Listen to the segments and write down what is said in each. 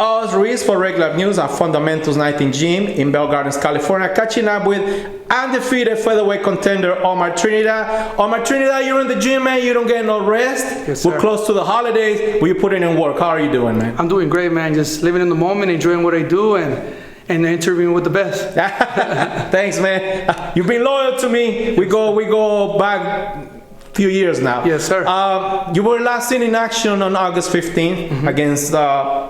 Oz Ruiz for regular news and Fundamentals Night in Gym in Bell Gardens, California. Catching up with undefeated featherweight contender Omar Trinidad. Omar Trinidad, you're in the gym, man. You don't get no rest. Yes, sir. We're close to the holidays, but you're putting in work. How are you doing, man? I'm doing great, man. Just living in the moment, enjoying what I do, and interviewing with the best. Thanks, man. You've been loyal to me. We go back few years now. Yes, sir. You were last seen in action on August 15th against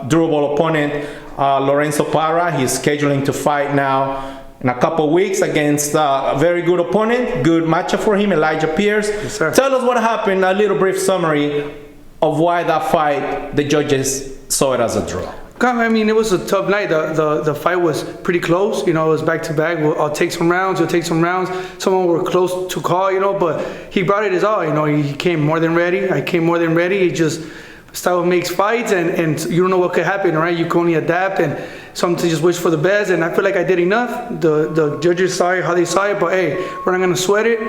durable opponent Lorenzo Parra. He's scheduling to fight now in a couple weeks against a very good opponent. Good matchup for him, Elijah Pierce. Yes, sir. Tell us what happened, a little brief summary of why that fight, the judges saw it as a draw. I mean, it was a tough night. The fight was pretty close. You know, it was back to back. I'll take some rounds. He'll take some rounds. Some of them were close to call, you know, but he brought it his all. You know, he came more than ready. I came more than ready. He just style makes fights, and you don't know what could happen, right? You can only adapt and sometimes just wish for the best. And I feel like I did enough. The judges saw it how they saw it, but hey, we're not gonna sweat it.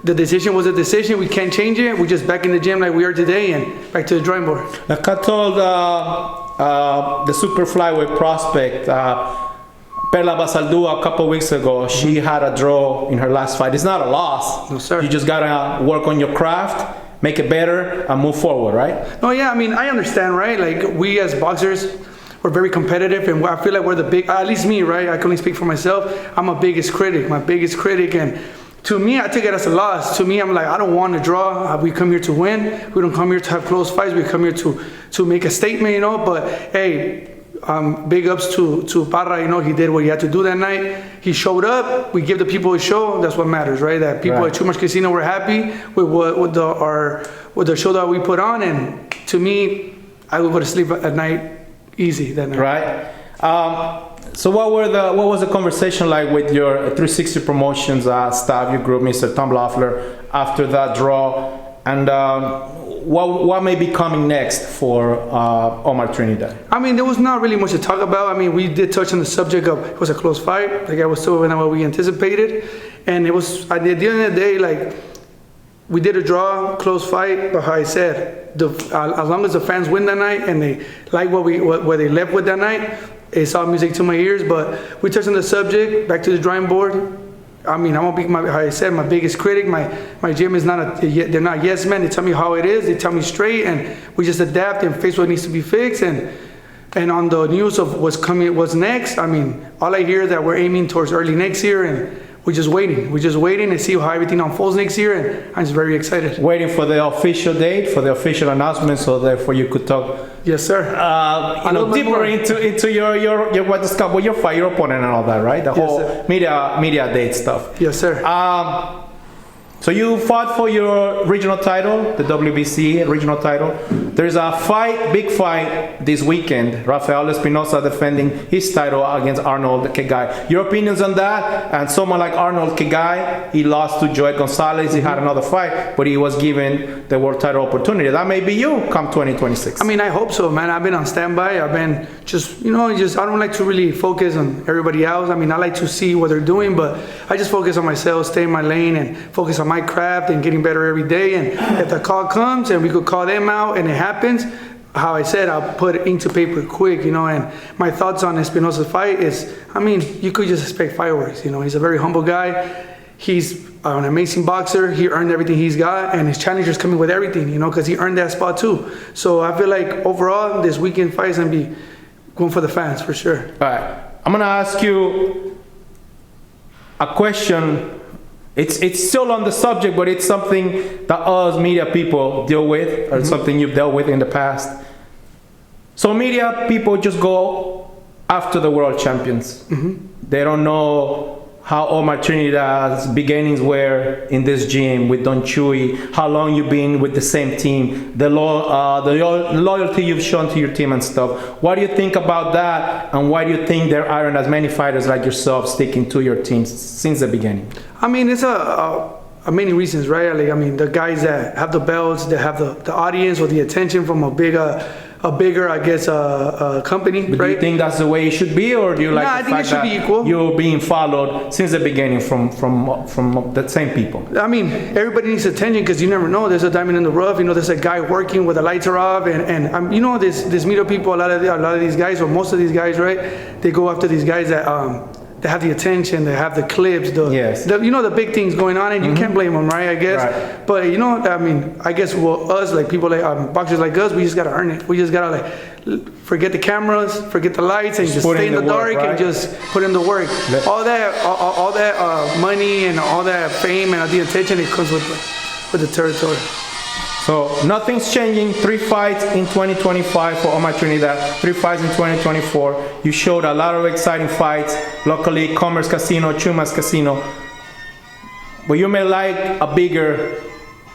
The decision was a decision. We can't change it. We're just back in the gym like we are today and back to the drawing board. Like I told the super flyweight prospect, Perla Basaldúa, a couple weeks ago, she had a draw in her last fight. It's not a loss. No, sir. You just gotta work on your craft, make it better, and move forward, right? No, yeah, I mean, I understand, right? Like, we as boxers, we're very competitive, and I feel like we're the big, at least me, right? I can only speak for myself. I'm my biggest critic, and to me, I take it as a loss. To me, I'm like, I don't want to draw. We come here to win. We don't come here to have close fights. We come here to make a statement, you know. But hey, big ups to Parra. You know, he did what he had to do that night. He showed up. We give the people a show. That's what matters, right? That people at Too Much Casino were happy with the show that we put on. And to me, I would go to sleep at night easy that night. Right. So what was the conversation like with your 360 Promotions staff, your group, Mr. Tom Loeffler, after that draw, and what may be coming next for Omar Trinidad? I mean, there was not really much to talk about. I mean, we did touch on the subject of it was a close fight. Like I was told, not what we anticipated, and it was at the end of the day, like we did a draw, close fight. But how I said, as long as the fans win that night and they like what they left with that night. It's all music to my ears, but we touched on the subject, back to the drawing board. I mean, I'm gonna be, how I said, my biggest critic. My gym is not they're not yes men. They tell me how it is. They tell me straight, and we just adapt and fix what needs to be fixed. And on the news of what's next, I mean, all I hear is that we're aiming towards early next year, and we're just waiting. We're just waiting to see how everything unfolds next year, and I'm just very excited. Waiting for the official date, for the official announcement, so therefore you could talk. Yes, sir. Deeper into your what discuss with your fight, your opponent, and all that, right? The whole media date stuff. Yes, sir. So you fought for your regional title, the WBC regional title. There's a big fight this weekend. Rafael Espinosa defending his title against Arnold Kegai. Your opinions on that? And someone like Arnold Kegai, he lost to Joel Gonzalez. He had another fight, but he was given the world title opportunity. That may be you come 2026. I mean, I hope so, man. I've been on standby. I've been just I don't like to really focus on everybody else. I mean, I like to see what they're doing, but I just focus on myself, stay in my lane, and focus on my craft and getting better every day. And if the call comes and we could call them out and it happens, how I said, I'll put it into paper quick, you know. And my thoughts on Espinosa's fight is, I mean, you could just expect fireworks, you know. He's a very humble guy. He's an amazing boxer. He earned everything he's got, and his challenger's coming with everything, you know, because he earned that spot too. So I feel like overall, this weekend fight is going to be going for the fans for sure. All right. I'm going to ask you a question. It's still on the subject, but it's something that us media people deal with, or something you've dealt with in the past. So media people just go after the world champions. They don't know how Omar Trinidad's beginnings were in this gym with Don Chewy, how long you've been with the same team, the loyalty you've shown to your team and stuff. What do you think about that, and why do you think there aren't as many fighters like yourself sticking to your teams since the beginning? I mean, it's many reasons, right? Like, I mean, the guys that have the belts, that have the audience or the attention from a big a bigger, I guess, company, But do right? you think that's the way it should be, or do you like Nah, I the think it fact should be that equal. you're being followed since the beginning from the same people? I mean, everybody needs attention because you never know. There's a diamond in the rough. You know, there's a guy working where the lights are off, and you know, this media people. A lot of these guys, or most of these guys, right? They go after these guys that they have the attention, they have the clips, Yes. you know, the big things going on, and you can't blame them, right? I guess. Right. But you know, I mean, I guess us, like people like boxers like us, we just gotta earn it. We just gotta like forget the cameras, forget the lights, and just put stay in in the the work, dark and right? just put in the work. All that money and all that fame and the attention, it comes with the territory. So nothing's changing. 3 fights in 2025 for Omar Trinidad. 3 fights in 2024. You showed a lot of exciting fights locally, Commerce Casino, Chumas Casino. But you may like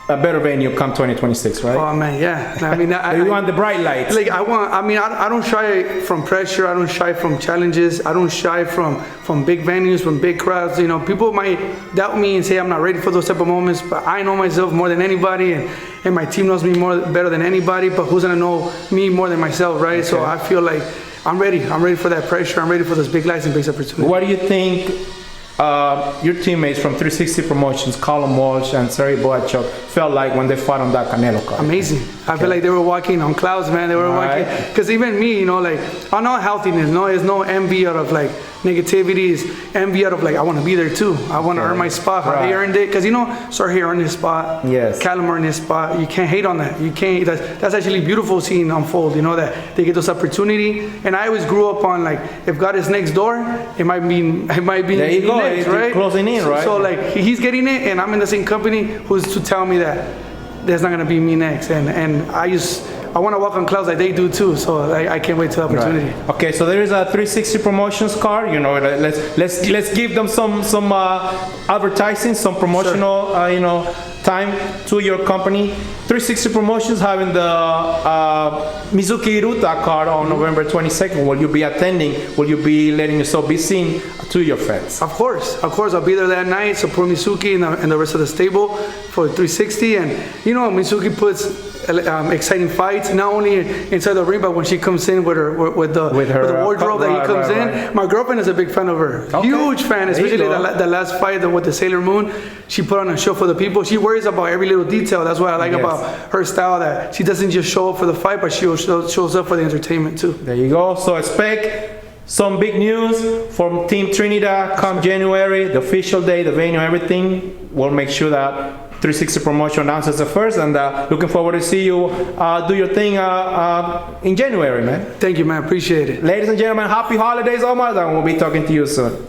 a better venue come 2026, right? Oh man, yeah. I mean, You want the bright lights. like I don't shy from pressure. I don't shy from challenges. I don't shy from big venues, from big crowds. You know, people might doubt me and say I'm not ready for those type of moments, but I know myself more than anybody, and my team knows me better than anybody. But who's gonna know me more than myself, right? Okay. So I feel like I'm ready. I'm ready for that pressure. I'm ready for those big lights and big opportunities. What do you think your teammates from 360 Promotions, Colin Walsh and Sergey Boachuk, felt like when they fought on that Canelo card? Amazing. I feel like they were walking on clouds, man. They were walking, because even me, you know, like, I know healthiness. No, it's no envy out of like negativity. It's envy out of like, I want to be there too. I want to earn my spot. How they earned it, because you know, Sergey earned his spot. Yes. Callum earned his spot. You can't hate on that. You can't. That's actually beautiful seeing unfold. You know, that they get this opportunity. And I always grew up on like, if God is next door, it might be. There you go. Next, right? Closing in, right? So like he's getting it, and I'm in the same company. Who's to tell me that there's not gonna be me next? And I want to walk on clouds like they do too. So I can't wait to the opportunity. Right. Okay, so there is a 360 Promotions card. You know, let's give them some advertising, some promotional you know, time to your company. 360 Promotions having the Mizuki Iruta card on November 22nd. Will you be attending? Will you be letting yourself be seen to your fans? Of course, I'll be there that night. Support Mizuki and the rest of the stable for 360. And you know, Mizuki puts exciting fights, not only inside the ring, but when she comes in with the wardrobe that he comes in. My girlfriend is a big fan of her, huge fan, especially the last fight with the Sailor Moon. She put on a show for the people. She worries about every little detail. That's what I like about her style, that she doesn't just show up for the fight, but she shows up for the entertainment too. There you go. So expect some big news from Team Trinidad come January, the official day, the venue, everything. We'll make sure that 360 Promotion announces it first, and looking forward to see you do your thing in January, man. Thank you, man. Appreciate it. Ladies and gentlemen, happy holidays, Omar, and we'll be talking to you soon.